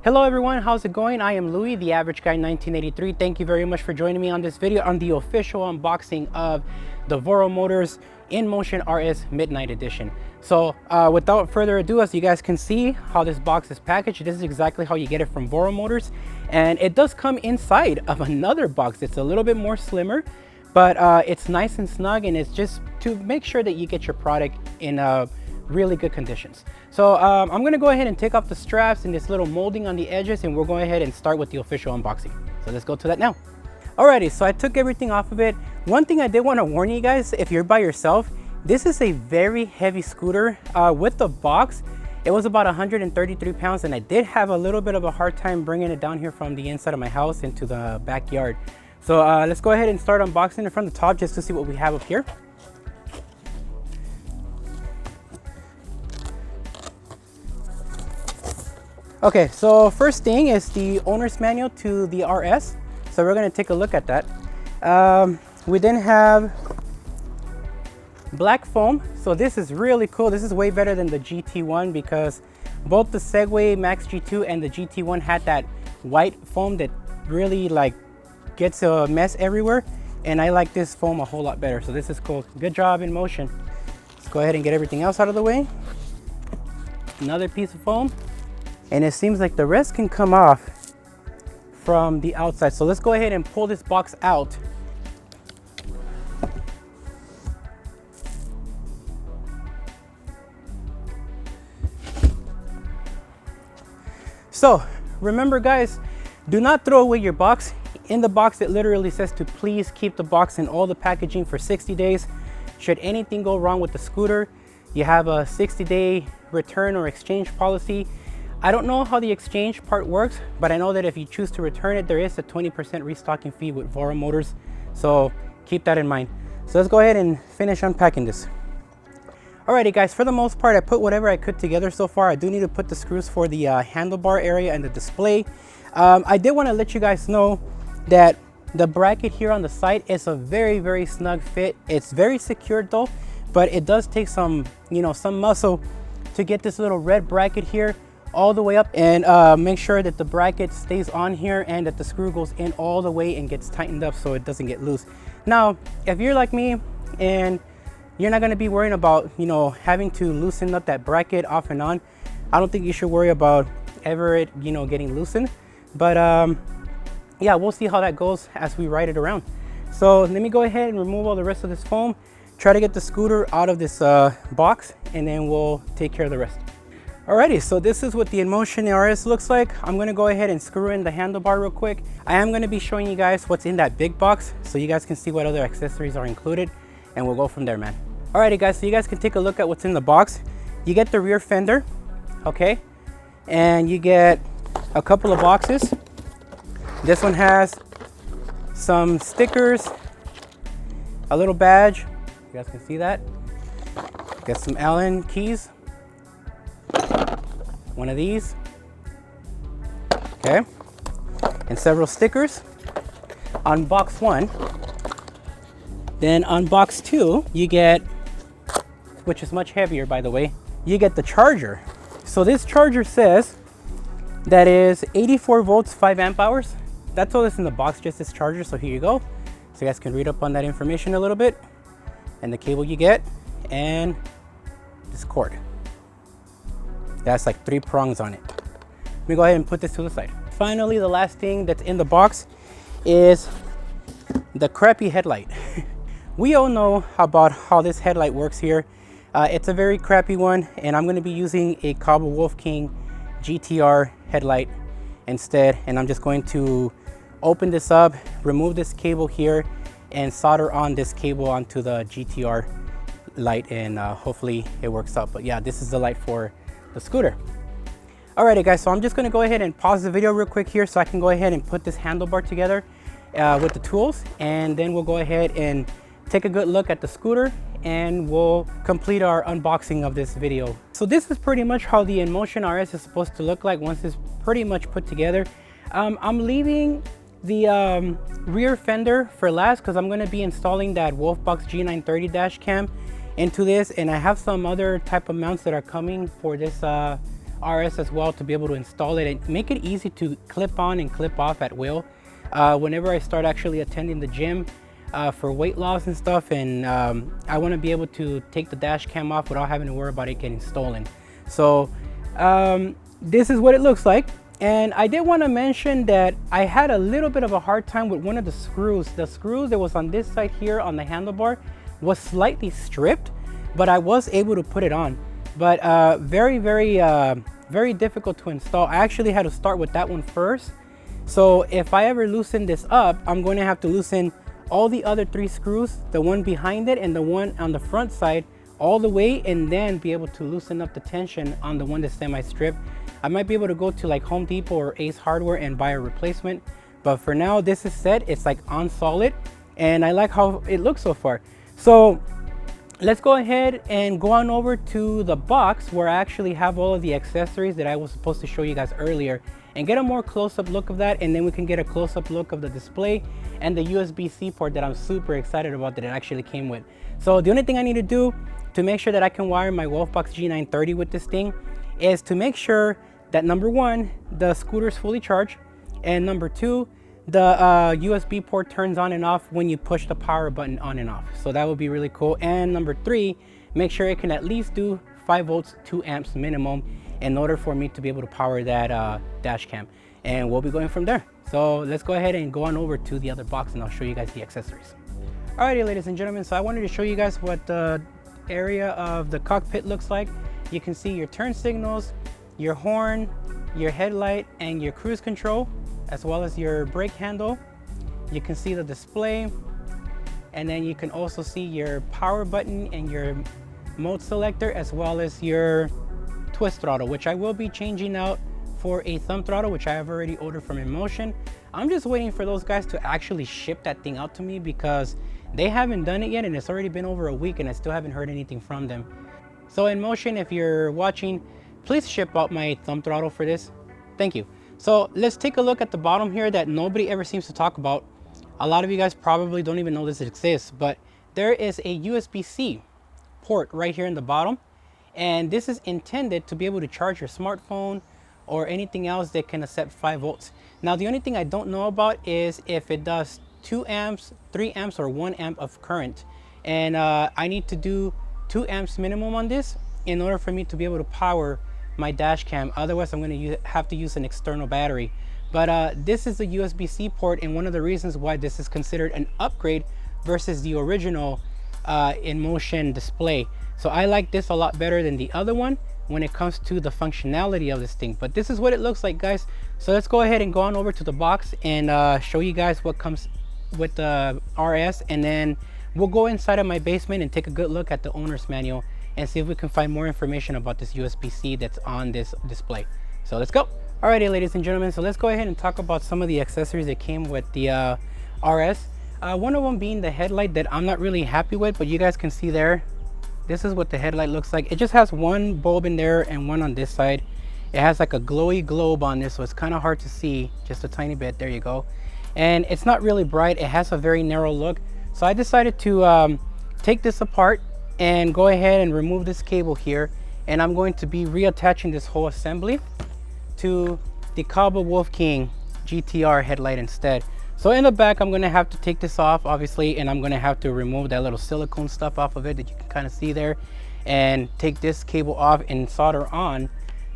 Hello everyone, how's it going? I am Louis, the Average Guy 1983. Thank you very much for joining me on this video on the official unboxing of the Voromotors Inmotion RS Midnight Edition. So without further ado, as you guys can see how this box is packaged, this is exactly how you get it from Voromotors. And it does come inside of another box. It's a little bit more slimmer, but it's nice and snug, and it's just to make sure that you get your product in really good conditions. So I'm going to go ahead and take off the straps and this little molding on the edges, and we'll go ahead and start with the official unboxing. So let's go to that now. Alrighty, so I took everything off of it. One thing I did want to warn you guys, if you're by yourself, this is a very heavy scooter. With the box, it was about 133 pounds, and I did have a little bit of a hard time bringing it down here from the inside of my house into the backyard. So let's go ahead and start unboxing it from the top just to see what we have up here. Okay, so first thing is the owner's manual to the RS. So we're gonna take a look at that. We then have black foam. So this is really cool. This is way better than the GT1 because both the Segway Max G2 and the GT1 had that white foam that really like gets a mess everywhere. And I like this foam a whole lot better. So this is cool. Good job, Inmotion. Let's go ahead and get everything else out of the way. Another piece of foam. And it seems like the rest can come off from the outside. So let's go ahead and pull this box out. So remember guys, do not throw away your box. In the box it literally says to please keep the box and all the packaging for 60 days. Should anything go wrong with the scooter, you have a 60-day return or exchange policy. I don't know how the exchange part works, but I know that if you choose to return it, there is a 20% restocking fee with Voromotors. So keep that in mind. So let's go ahead and finish unpacking this. Alrighty guys, for the most part, I put whatever I could together so far. I do need to put the screws for the handlebar area and the display. I did want to let you guys know that the bracket here on the side is a very snug fit. It's very secured though, but it does take some, some muscle to get this little red bracket here all the way up, and make sure that the bracket stays on here and that the screw goes in all the way and gets tightened up so it doesn't get loose. Now, if you're like me and you're not going to be worrying about, having to loosen up that bracket off and on, I don't think you should worry about ever it, getting loosened. But yeah, we'll see how that goes as we ride it around. So let me go ahead and remove all the rest of this foam, try to get the scooter out of this box, and then we'll take care of the rest. Alrighty, so this is what the Inmotion RS looks like. I'm gonna go ahead and screw in the handlebar real quick. I am gonna be showing you guys what's in that big box so you guys can see what other accessories are included, and we'll go from there, man. Alrighty guys, so you guys can take a look at what's in the box. You get the rear fender, okay? And you get a couple of boxes. This one has some stickers, a little badge. You guys can see that. Get some Allen keys. One of these, okay, and several stickers on box one. Then on box two, you get, which is much heavier by the way, you get the charger. So this charger says that is 84 volts, 5 amp hours. That's all that's in the box, just this charger. So here you go. So you guys can read up on that information a little bit, and the cable you get, and this cord. That's like 3 prongs on it. Let me go ahead and put this to the side. Finally, the last thing that's in the box is the crappy headlight. We all know about how this headlight works here. It's a very crappy one, and I'm gonna be using a Cobble Wolf King GTR headlight instead. And I'm just going to open this up, remove this cable here, and solder on this cable onto the GTR light, and hopefully it works out. But yeah, this is the light for the scooter. Alrighty guys, so I'm just gonna go ahead and pause the video real quick here so I can go ahead and put this handlebar together with the tools, and then we'll go ahead and take a good look at the scooter, and we'll complete our unboxing of this video. So this is pretty much how the Inmotion RS is supposed to look like once it's pretty much put together. I'm leaving the rear fender for last because I'm going to be installing that Wolfbox G930 dash cam into this, and I have some other type of mounts that are coming for this RS as well to be able to install it and make it easy to clip on and clip off at will. Whenever I start actually attending the gym for weight loss and stuff, and I want to be able to take the dash cam off without having to worry about it getting stolen. So this is what it looks like. And I did want to mention that I had a little bit of a hard time with one of the screws. The screw that was on this side here on the handlebar was slightly stripped, but I was able to put it on. But very difficult to install. I actually had to start with that one first. So if I ever loosen this up, I'm going to have to loosen all the other 3 screws, the one behind it and the one on the front side, all the way, and then be able to loosen up the tension on the one that's semi-stripped. I might be able to go to like Home Depot or Ace Hardware and buy a replacement, but for now this is set. It's like on solid, and I like how it looks so far. So let's go ahead and go on over to the box where I actually have all of the accessories that I was supposed to show you guys earlier, and get a more close-up look of that, and then we can get a close-up look of the display and the USB-C port that I'm super excited about that it actually came with. So the only thing I need to do to make sure that I can wire my Wolfbox G930 with this thing is to make sure that number 1, the scooter is fully charged, and number 2, the USB port turns on and off when you push the power button on and off. So that would be really cool. And number 3, make sure it can at least do 5 volts, 2 amps minimum in order for me to be able to power that dash cam. And we'll be going from there. So let's go ahead and go on over to the other box and I'll show you guys the accessories. Alrighty, ladies and gentlemen, so I wanted to show you guys what the area of the cockpit looks like. You can see your turn signals, your horn, your headlight, and your cruise control, as well as your brake handle. You can see the display, and then you can also see your power button and your mode selector, as well as your twist throttle, which I will be changing out for a thumb throttle, which I have already ordered from Inmotion. I'm just waiting for those guys to actually ship that thing out to me because they haven't done it yet, and it's already been over a week and I still haven't heard anything from them. So Inmotion, if you're watching, please ship out my thumb throttle for this. Thank you. So let's take a look at the bottom here that nobody ever seems to talk about. A lot of you guys probably don't even know this exists, but there is a USB-C port right here in the bottom. And this is intended to be able to charge your smartphone or anything else that can accept 5 volts. Now, the only thing I don't know about is if it does 2 amps, 3 amps, or 1 amp of current. And I need to do 2 amps minimum on this in order for me to be able to power my dash cam. Otherwise, I'm going to have to use an external battery. But this is the USB-C port, and one of the reasons why this is considered an upgrade versus the original Inmotion display. So I like this a lot better than the other one when it comes to the functionality of this thing. But this is what it looks like, guys. So let's go ahead and go on over to the box and show you guys what comes with the RS, and then we'll go inside of my basement and take a good look at the owner's manual and see if we can find more information about this USB-C that's on this display. So let's go. Alrighty, ladies and gentlemen, so let's go ahead and talk about some of the accessories that came with the RS. One of them being the headlight that I'm not really happy with, but you guys can see there, this is what the headlight looks like. It just has one bulb in there and one on this side. It has like a glowy globe on this, so it's kind of hard to see, just a tiny bit. There you go. And it's not really bright. It has a very narrow look. So I decided to take this apart and go ahead and remove this cable here, and I'm going to be reattaching this whole assembly to the Cabo Wolf King GTR headlight instead. So in the back, I'm going to have to take this off, obviously, and I'm going to have to remove that little silicone stuff off of it that you can kind of see there, and take this cable off and solder on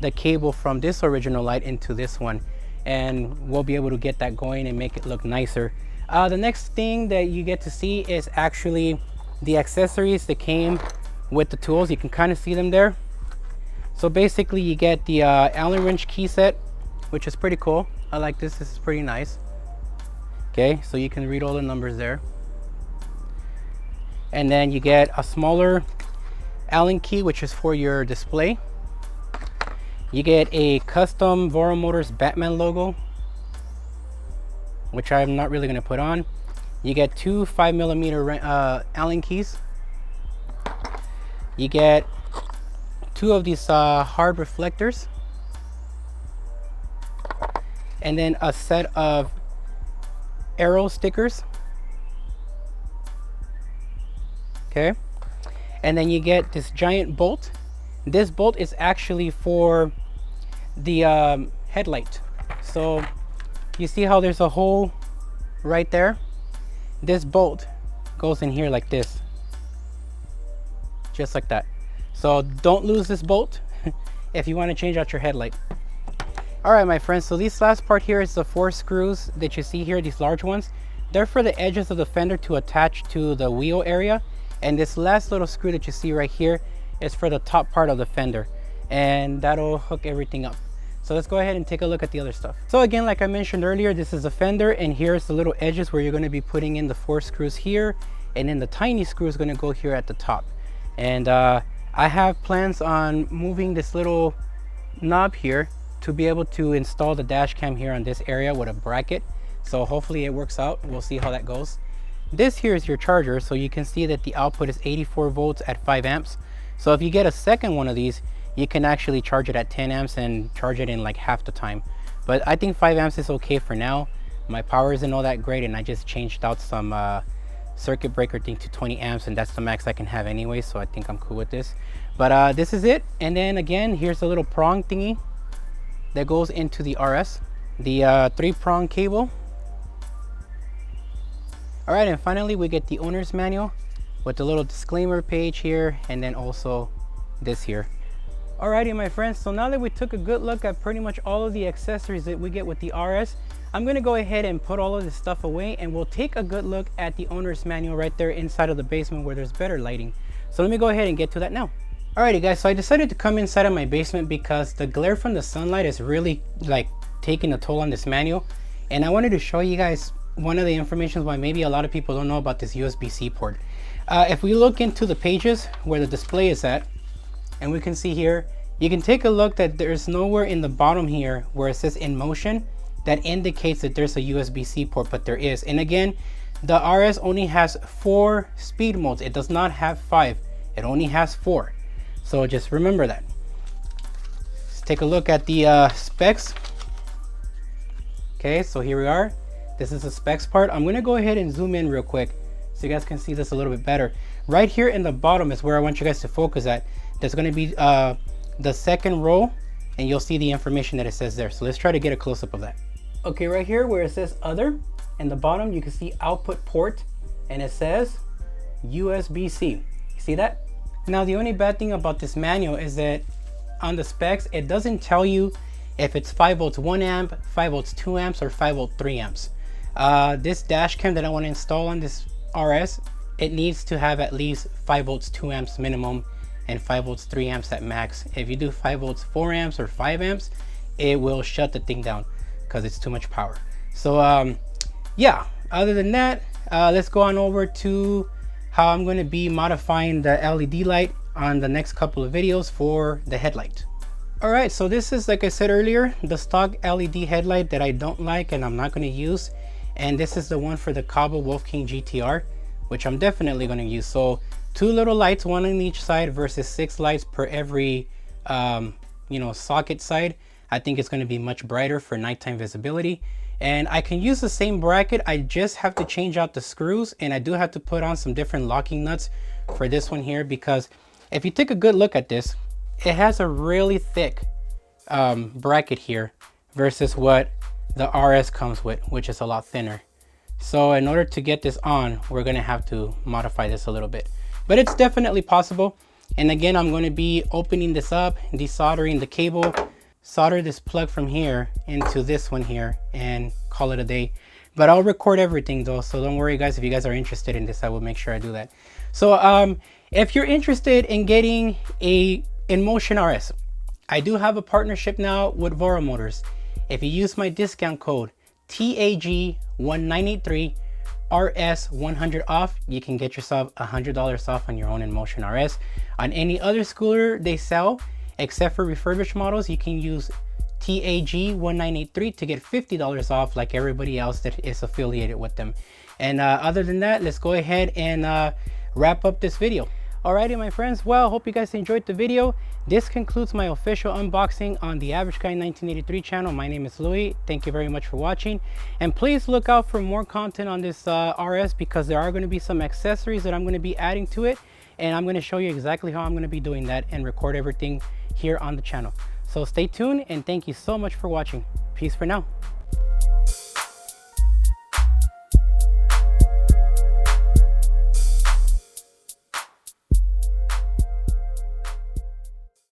the cable from this original light into this one, and we'll be able to get that going and make it look nicer. The next thing that you get to see is actually the accessories that came with the tools. You can kind of see them there. So basically you get the Allen wrench key set, which is pretty cool. I like this. This is pretty nice. Okay, so you can read all the numbers there. And then you get a smaller Allen key, which is for your display. You get a custom Voromotors Batman logo, which I'm not really going to put on. You get 2 5mm Allen keys. You get 2 of these hard reflectors, and then a set of arrow stickers. Okay, and then you get this giant bolt. This bolt is actually for the headlight. So you see how there's a hole right there? This bolt goes in here like this, just like that. So don't lose this bolt if you want to change out your headlight. All right, my friends, so this last part here is the 4 screws that you see here, these large ones. They're for the edges of the fender to attach to the wheel area. And this last little screw that you see right here is for the top part of the fender. And that'll hook everything up. So let's go ahead and take a look at the other stuff. So again, like I mentioned earlier, this is the fender, and here's the little edges where you're going to be putting in the 4 screws here, and then the tiny screw is going to go here at the top. And I have plans on moving this little knob here to be able to install the dash cam here on this area with a bracket. So hopefully it works out. We'll see how that goes. This here is your charger, so you can see that the output is 84 volts at 5 amps. So if you get a second one of these, you can actually charge it at 10 amps and charge it in like half the time. But I think 5 amps is okay for now. My power isn't all that great, and I just changed out some circuit breaker thing to 20 amps, and that's the max I can have anyway, so I think I'm cool with this. But this is it. And then again, here's a little prong thingy that goes into the RS, the 3-prong cable. All right, and finally we get the owner's manual with the little disclaimer page here, and then also this here. Alrighty, my friends, so now that we took a good look at pretty much all of the accessories that we get with the RS, I'm gonna go ahead and put all of this stuff away, and we'll take a good look at the owner's manual right there inside of the basement where there's better lighting. So let me go ahead and get to that now. Alrighty guys, so I decided to come inside of my basement because the glare from the sunlight is really like taking a toll on this manual. And I wanted to show you guys one of the information why maybe a lot of people don't know about this USB-C port. If we look into the pages where the display is at, and we can see here, you can take a look that there's nowhere in the bottom here where it says Inmotion that indicates that there's a USB-C port, but there is. And again, the RS only has 4 speed modes. It does not have 5, it only has 4. So just remember that. Let's take a look at the specs. Okay, so here we are. This is the specs part. I'm gonna go ahead and zoom in real quick so you guys can see this a little bit better. Right here in the bottom is where I want you guys to focus at. There's gonna be the second row, and you'll see the information that it says there. So let's try to get a close-up of that. Okay, right here where it says other, in the bottom you can see output port, and it says USB-C. You see that? Now the only bad thing about this manual is that on the specs it doesn't tell you if it's 5 volts 1 amp, 5 volts 2 amps, or 5 volt 3 amps. This dash cam that I want to install on this RS, it needs to have at least 5 volts 2 amps minimum and 5 volts 3 amps at max. If you do 5 volts 4 amps or 5 amps, it will shut the thing down because it's too much power. So yeah, other than that, let's go on over to how I'm going to be modifying the LED light on the next couple of videos for the headlight. All right, so this is, like I said earlier, the stock LED headlight that I don't like and I'm not going to use. And this is the one for the Cabo Wolf King GTR, which I'm definitely going to use. So 2 little lights, 1 on each side versus 6 lights per every socket side. I think it's going to be much brighter for nighttime visibility. And I can use the same bracket, I just have to change out the screws, and I do have to put on some different locking nuts for this one here, because if you take a good look at this, it has a really thick bracket here versus what the RS comes with, which is a lot thinner. So in order to get this on, we're going to have to modify this a little bit, but it's definitely possible. And again, I'm going to be opening this up, desoldering the cable, solder this plug from here into this one here, and call it a day. But I'll record everything though, so don't worry guys. If you guys are interested in this, I will make sure I do that. So if you're interested in getting a Inmotion RS, I do have a partnership now with Voromotors. If you use my discount code TAG1983 RS100 off, you can get yourself $100 off on your own Inmotion RS. On any other scooter they sell, except for refurbished models, you can use TAG1983 to get $50 off like everybody else that is affiliated with them. And other than that, let's go ahead and wrap up this video. Alrighty, my friends, well, hope you guys enjoyed the video. This concludes my official unboxing on the Average Guy 1983 channel. My name is Louis. Thank you very much for watching, and please look out for more content on this RS, because there are going to be some accessories that I'm going to be adding to it, and I'm going to show you exactly how I'm going to be doing that and record everything here on the channel. So stay tuned and thank you so much for watching. Peace for now.